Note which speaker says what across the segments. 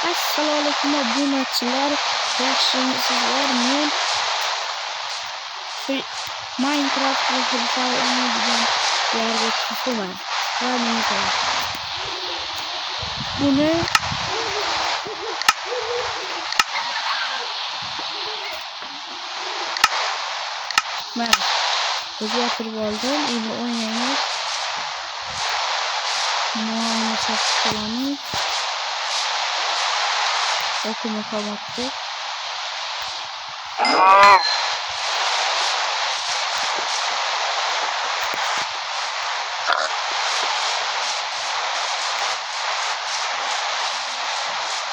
Speaker 1: Assalomu alaykum obunachilar, yaxshimisizlar? Men Minecraft o'ynaydigan yerga chiqaman. Va buni men o'zgartirib oldim. Endi o'ynaymiz. Mana chaqtiramiz. Okuma qolmoqda.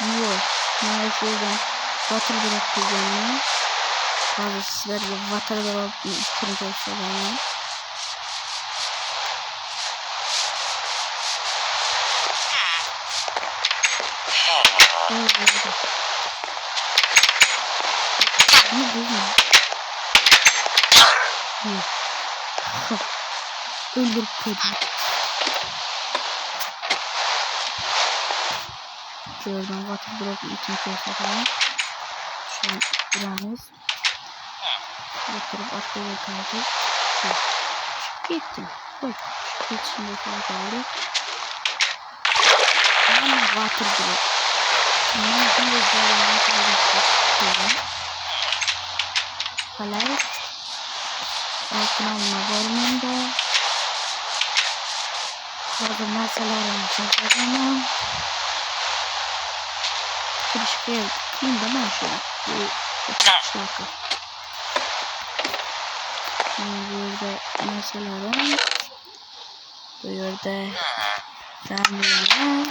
Speaker 1: Yo'q, mana shundan water drop qilganman. Hozir sizlarga water drop ko'rsataman. Öldürüp koydum. Şuradan water drop için koyalım. Şöyle buramız. Oturup atlayıp kaldık. Gittim. Bak. İçinde kaldı. Ama water drop. Ama şimdi zaten water drop. Kalay. Altına varmında. Orada masalarını çekelim. Kırışık kim de ben şöyle. Burada masalarım. Burada damlalar.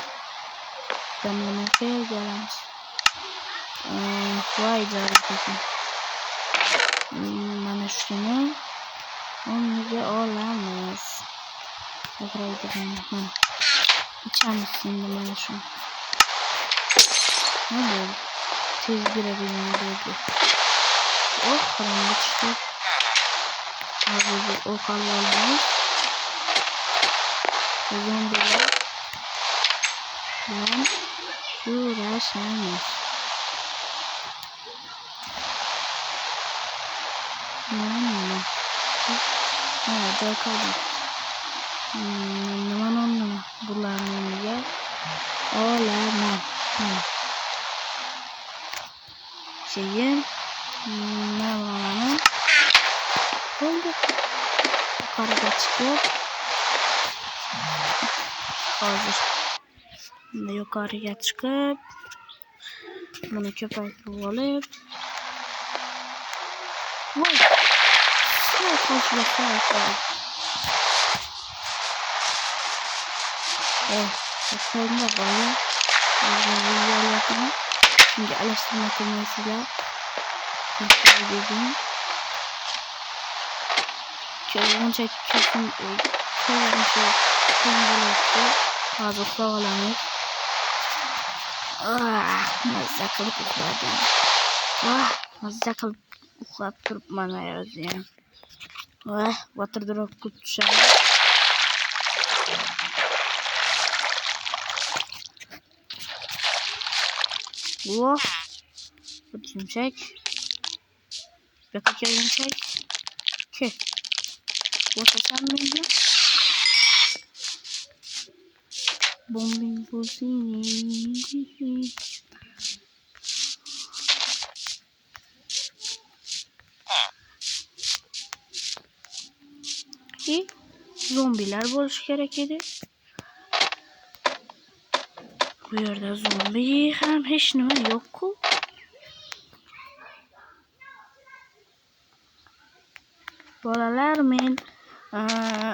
Speaker 1: Damlama gelmiş. Vay canına. Mana şunu. Onu da olamaz. Tekrar edelim. İçeriz şimdi mana şunu. Ne oldu? Tez girebilirim dedi. Oh karanlık çıktı. Abi bu ok alalım. Zombiler. Ben uğraşamaz. Nerede kaldı? Anlama. Bulanın ya. Olamam. Şeyim. Ne oldu? Yukarıda çıkıyor. Hazır. Şimdi yukarıya çıkıp bunu köpekle alıp vay! Sağ. Sekarang da bayağı video yapalım. Şimdi araştırma konusundan konuşacağım. Şöyle çekiyorum. Hazır sağlamayız. Mazda kalıp ukladım. Mazda kalıp uklap durup bana yazıyor. Water drop kutuşalım. Bakayım çek. Bakayım çek. Ke. Sen miydi? Bombing pussy. Zombiler buluş gerekedi. Bu yerde zombi hem hiç nime yok ku. Bolalar men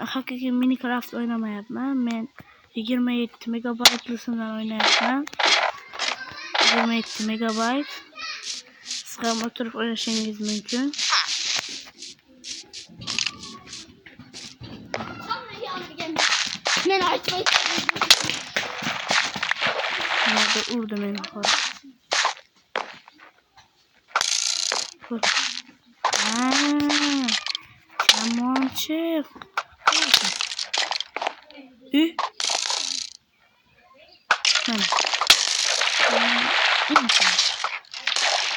Speaker 1: haqiqiy Minecraft oynamayapman. Men 27 megabaytlisidan oynayapman. 27 megabayt. Siz ham o'tirib o'ynashingiz mumkin. Men aytmayman. Nerede urdu beni yukarı. Come on çık. Ben.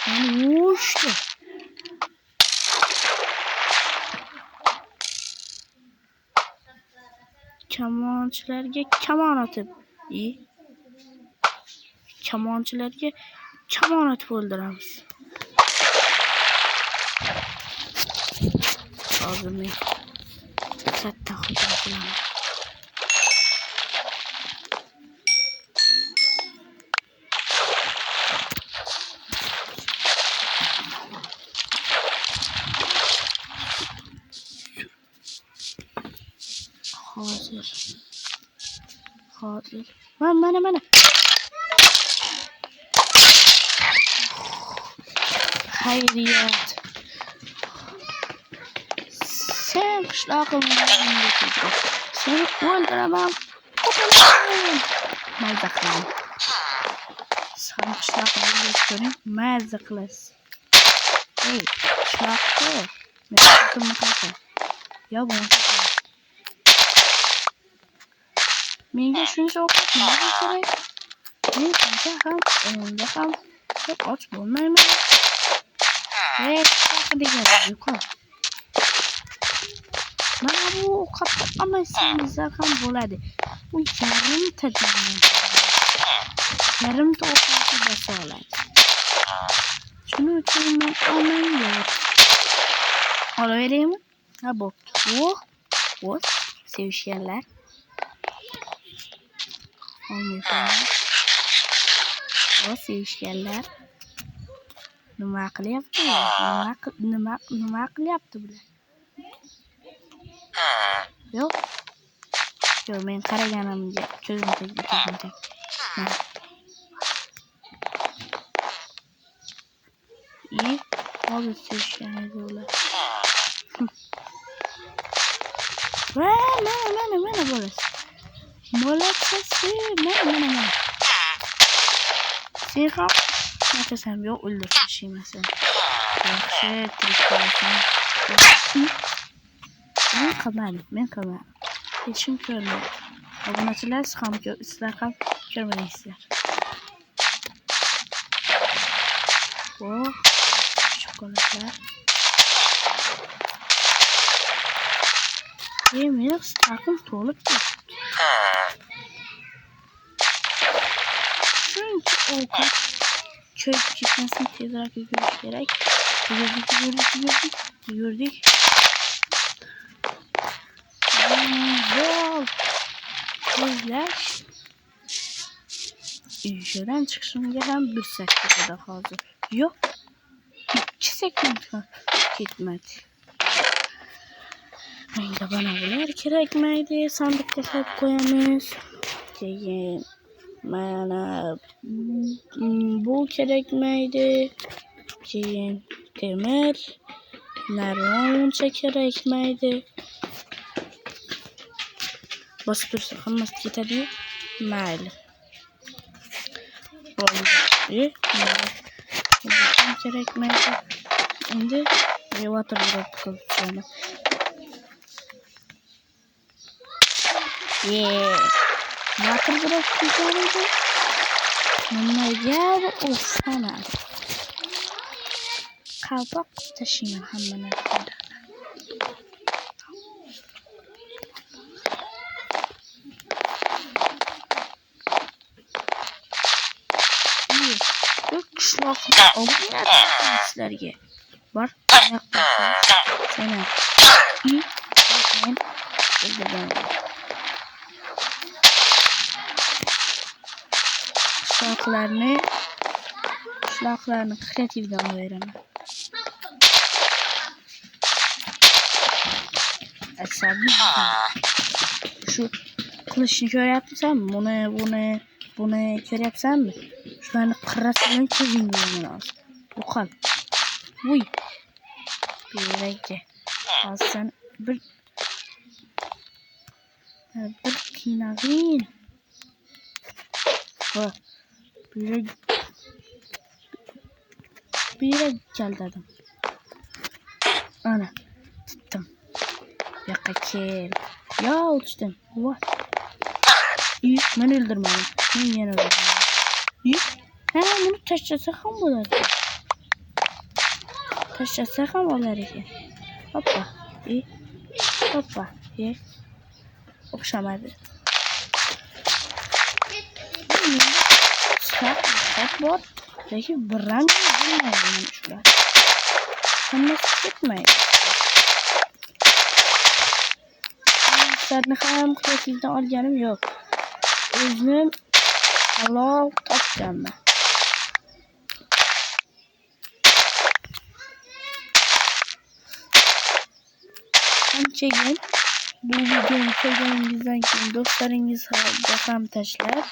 Speaker 1: Yani uçtu. Kamonchilarga kamon atib. Kamonchilarga kamon atib o'ldiramiz. Hozir men katta hujum qilaman. Hozir. Mana. Hayriyat. Sen qishlog'imni yo'qotding. Seni o'ldiraman. Mazza qilaman. Sen qishlog'imni yo'qotding. Mazza qilasiz. Ey, qishloqda. Men xatimni qilsam. Yo bo'lmasa. Menga shuncha ovqat nima kerak? Men buncha ham, o'nda ham deb och bo'lmayman. Degan yo'q. Mana bu ovqatni olmasangizlar ham bo'ladi. U yarimta basa oladi. Shuning uchun men olmayman. Olaveraymi? Ha bo'pti. O'z sevishganlar. Sevishganlar nima qilyapti? Nima qilyapti bular? Yo'q, men qaraganimga ko'zim tegdi. Hozir sevishgan edi ular. Mana bo'lasiz. Mana. Sen ham nafasam yo'q, o'ldirishmasin. Yaxshi, tirik qolasan. Men qilmadim. Hech kim ko'rmadi. Obunachilar ham sizlar ham ko'rmaysizlar. Shokoladlar. Meni staqim to'lib ketdi. Shuncha ovqat cho'yib ketmasin, tezroq yugurish kerak. Yugurdik. Ko'zlash. Uydan chiqishimga ham 1 sekundda hozir. Yo'q. 2 sekund ketmadi. Menga bana bular kerakmaydi. Sandiqqa qo'yib qo'yamiz. Keyin mana bu kerakmaydi. Keyin temir, narvoncha kerakmaydi. Bosib tursa hammasi ketadi. Mayli. Bo'ldi. Bu kerakmaydi. Endi elevator qilib qo'yamiz. Elevator qilib qo'yamiz. Nimaga o'xshana? Qalpoq tashiyman hamma narsada. Qishloqda obunachilarga bor. Sana men qishloqlarni kreativdan olaveraman. Asabiy. Shu qilishni ko'ryapsanmi? Buni ko'ryapsanmi? Shularni qirrasidan ko'zingni yumamiz. Yo'qol. Voy. Beraka. Hozir bir qiynag'in. Va bir kaldadim. Ana, tutdim. Yoqqa kel. Yo, uçtum. Va. Men öldürmedim. Men yana öldürmedim. Meni tashlasa ham bo'ladi. Tashlasa ham olar ekan. Hoppa. Hoppa. O'xshamadi. Sifat bor. Lekin biram bilmayman shular. Hammasi ketmaydi. Sifatni ham quyoshlikdan olganim yo'q. O'zim halol topganman. Qanchaga bu videoni ko'rganingizdan keyin do'stlaringizga ham tashlab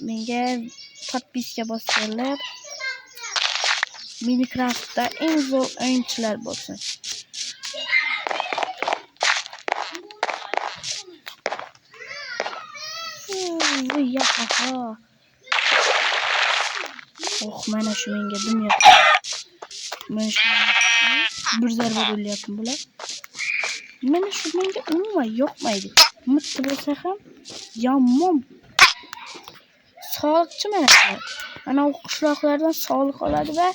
Speaker 1: menga podpiska bosganlar Minecraftda eng zo'r o'yinchilar bo'lsin. Mana shu menga dunyo. Mana shu bir zarba bo'lyapti bular. Mana shu menga umuman yoqmaydi. Mitti bo'lsa ham yomon. Sog'liqchi mana shu. Ana u qishloqlardan sog'liq oladi va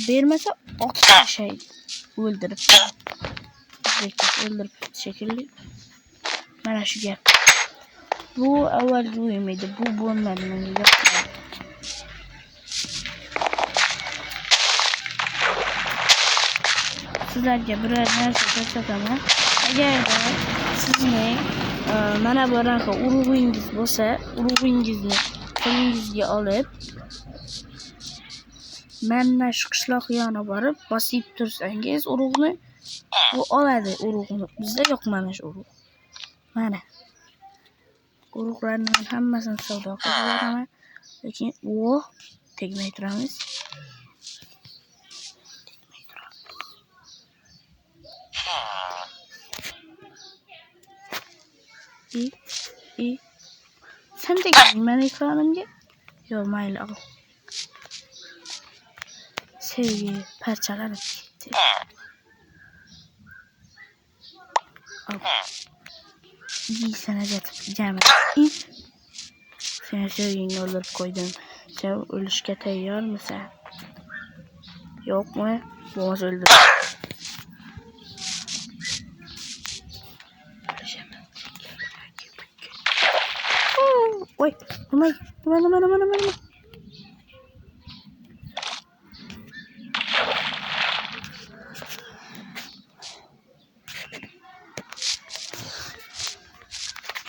Speaker 1: bermasa otib tashlaydi. O'ldirib shekilli. Mana shu gap. Bu avvalgi o'yin edi. Bu bo'lmadi, menga yoqmadi. Sizlarga biror narsa ko'rsataman. Agarda sizning mana bunaqa urug'ingiz bo'lsa, urug'ingizni qo'lingizga olib, mana shu qishloq yoniga borib, bosib tursangiz, urug'ni u oladi urug'ni. Bizda yo'q mana shu urug'. Mana urug'larning hammasini savdo qilib beraman. Lekin tegmay turamiz. Sen tekrar men ekranımga. Yok mayli al. Sevgi parçalanıp gitti. Al. Giysene yatıp gideceğim. Sen sevgini öldürüp koydun. Sen ölüşke teyyor musun? Yok mu? Boğaz öldür. Oy, aman.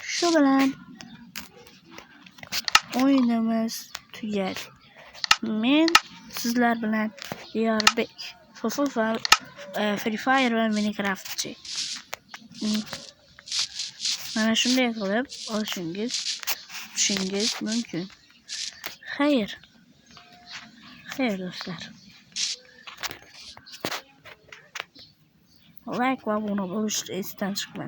Speaker 1: Şu bilan o'yinimiz tugadi. Men sizlar bilan Diyorbek, Free Fire va Minecraftchi. Mana shunday qilib olishingiz mumkin. Xayr do'stlar. Like va abone bo'lishni esdan chiqmasin.